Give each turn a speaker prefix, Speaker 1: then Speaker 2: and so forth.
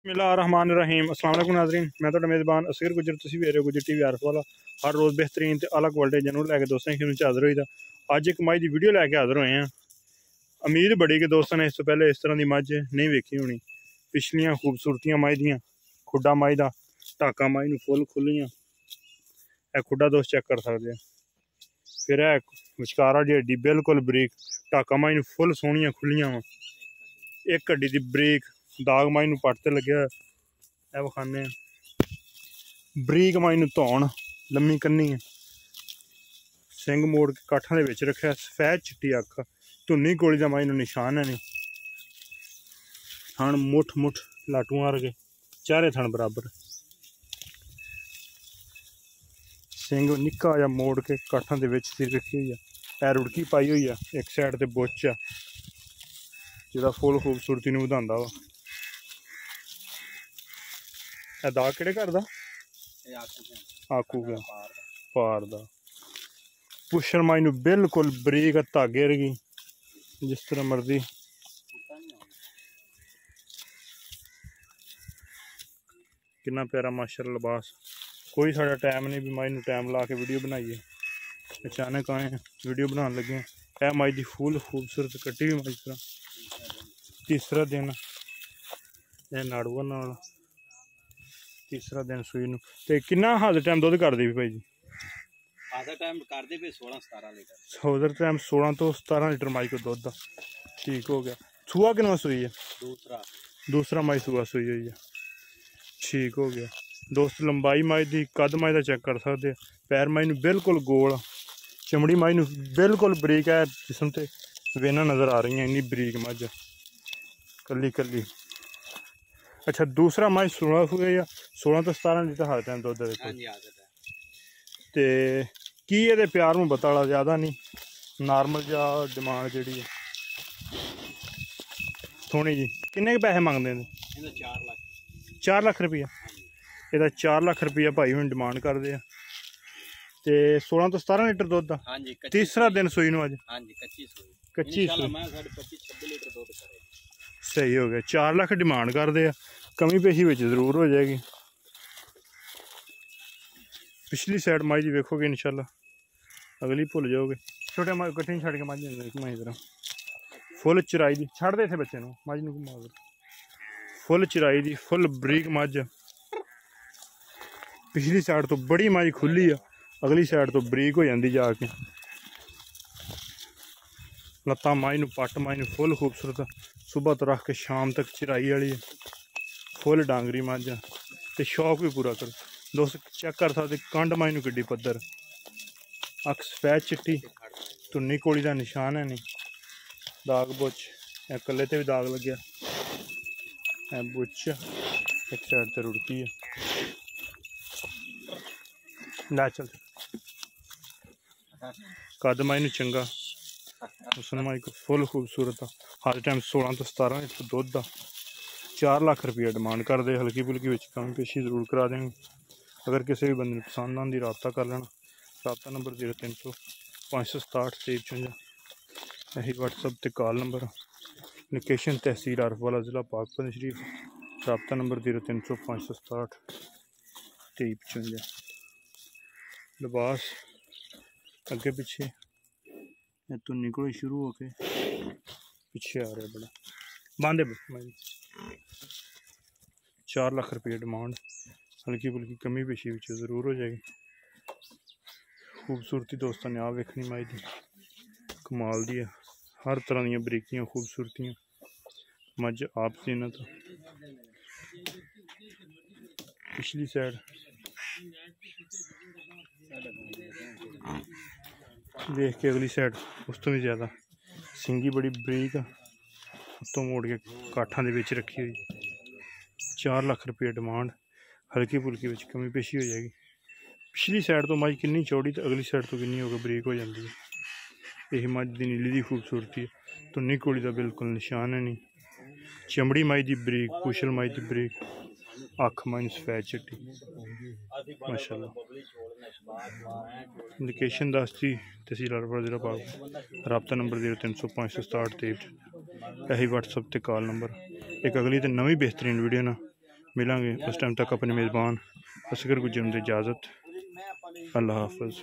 Speaker 1: बिस्मिल्लाहिर्रहमानिर्रहीम। अस्सलाम वालेकुम नाज़रीन, मैं तो मेज़बान असगर गुजर, तुसीं वे रहे हो गुजर टीवी आरफ वाला। हर रोज़ बेहतरीन ते अलग क्वालिटी जनूर लैके दोस्तों की खिदमत हाज़र होई दा। अज एक मज की वीडियो लैके हाज़र होए हैं। उम्मीद बड़ी कि दोस्तों ने इस तो पहले इस तरह की मज नहीं वेखी होनी। पिछलियां खूबसूरतियां मज दियां, खुडा मज का टाका मज नूं फुल खुलियां, यह खुडा दोस्त चेक कर सकते हैं। फिर है विचकारा जी हड्डी बिल्कुल बरीक, टाका मज नूं फुल सोहनियां खुलियां वा। एक हड्डी की बरीक दाग मज नूं पट ते लग्या है विखाने। बरीक मज नूं धौन लम्मी कन्नी है, सिंग मोड़ के काठा दे विच रखिया। सफेद चिट्टी अख, धुन्नी गोली का मज नूं निशान है नहीं। थण मुठ मुठ लाटूआं वर्गे, चारे थण बराबर। सिंग निक्का जा मोड़ के काठा दे विच सिर रखी हुई है। ऐ रुड़की पाई हुई है, एक साइड ते बुच आ जिहदा फुल खूबसूरती नूं वधांदा वा। ए दाग किहड़े घर दा? आकू गया पार दा। पुछण मज नूं बिल्कुल बरीक धागे वर्गी, जिस तरह मर्जी। कितना प्यारा माशाअल्लाह लिबास। कोई साड़ा टाइम नहीं भी मज नूं टाइम ला के वीडियो बनाइए। अचानक आए वीडियो बनाने लगे। यह मज की फुल खूबसूरत कट्टी हुई मज तरह। तीसरा दिन यह नाड़ूआ नाल तीसरा दिन सूई नूं। ते कितना हाल टाइम दुध कर दी भाई जी? उधर टाइम 16 तो 17 लीटर माई को दुध। ठीक हो गया। सूआ कितना सूई है? दूसरा माई सूआ सूई हुई है। ठीक हो गया दोस्त। लंबाई माई की कद माई का चेक कर सकते। पैर माई नूं बिल्कुल गोल, चमड़ी माई नूं बिल्कुल बरीक है। जिसम ते वेना नज़र आ रही हैं, इन्नी बरीक मझ कली कली। अच्छा, दूसरा मज 16 सूए या 16 तो 17 लीटर हर टाइम दुध देखो। ते की ये प्यार मुहब्बत वाला ज़्यादा नहीं, नॉर्मल जा डिमांड जी थोड़ी जी। किन्ने के पैसे मंगते हैं? 4 लाख रुपया। यदा 4 लाख रुपया भाई हूँ डिमांड करते हैं। तो 16 तो 17 लीटर दुध का तीसरा दिन सूई नूं अज। कच्ची सही हो गया। 4 लाख डिमांड करते हैं, कमी पेशी विच जरूर हो जाएगी। पिछली साइड मज वेखोगे इंशाल्लाह, अगली भुल जाओगे। छोटे कट्ठे छड़ के मज तरह फुल चराई दी छड़ दे थे बच्चे मज नूं घुमा। फुल चराई दी फुल बरीक मज। पिछली साइड तो बड़ी मज खुली है, अगली साइड तो बरीक हो जाती जाके। लत्तां मज नूं पट मज नूं फुल खूबसूरत, सुबह तो रख के शाम तक चराई वाली है। फुल डांगरी मझ ते शौक भी पूरा कर दोस्त चेक कर सकते। कंड मज नूं किड्डी पद्धर, अख सफेद चिट्टी, धुन्नी कोली का निशान है नहीं। दाग बुच कल्ले ते भी दाग लग्या, बुच एक साइड ते रुड़की है। लै चल कद मज नूं चंगा, उसन मज को फुल खूबसूरत आ। हर टाइम 16 तो 17 लीटर दुध का। 4 लाख रुपया डिमांड कर दे। हल्की फुल्की विच कमी पेशी जरूर करा देंगे। अगर किसी भी बंदे पसंद आती रबता कर लेना। रबता नंबर 0300 567 53। यही व्हाट्सअप ते कॉल नंबर। लोकेशन तहसील आरफ वाला, ज़िला पाकपन शरीफ। रबता नंबर 0300 567 53। लिबास अगे पिछे तो निकलो शुरू होके पिछे आ रहा बड़ा बांधे। 4 लाख रुपये डिमांड, हल्की फुल्की कमी पेशी विच जरूर हो जाएगी। खूबसूरती दोस्तों ने आप वेखनी माई दी कमाल दी है। हर तरह दी बरीकियां खूबसूरतियां मझ आप सीना तो। पिछली साइड देख के अगली साइड उस तो भी ज़्यादा सिंगी बड़ी बरीक, तो मोड़ के काठा दे विच रखी हुई। 4 लाख रुपये डिमांड, हल्की फुल्की विच कमी पेशी हो जाएगी। पिछली साइड तो मझ कितनी चौड़ी तो अगली साइड तो कितनी होकर बरीक हो जाती है। यही मझ की नीली की खूबसूरती है। तो निकोली का बिल्कुल निशान है नहीं। चमड़ी मझ की बरीक, पुछल मझ की बरीक, अख मझ सफेद चिट्टी माशाअल्लाह। लोकेशन दसती तहसील आरफ ज़िला पाक। रबता नंबर 0300 567 23। यही व्हाट्सअप ते कॉल नंबर। एक अगली तो नवी बेहतरीन वीडियो ना मिलांगे उस टाइम तक अपने मेज़बान असगर गुज्जर दी इजाज़त। अल्लाह हाफ़िज़।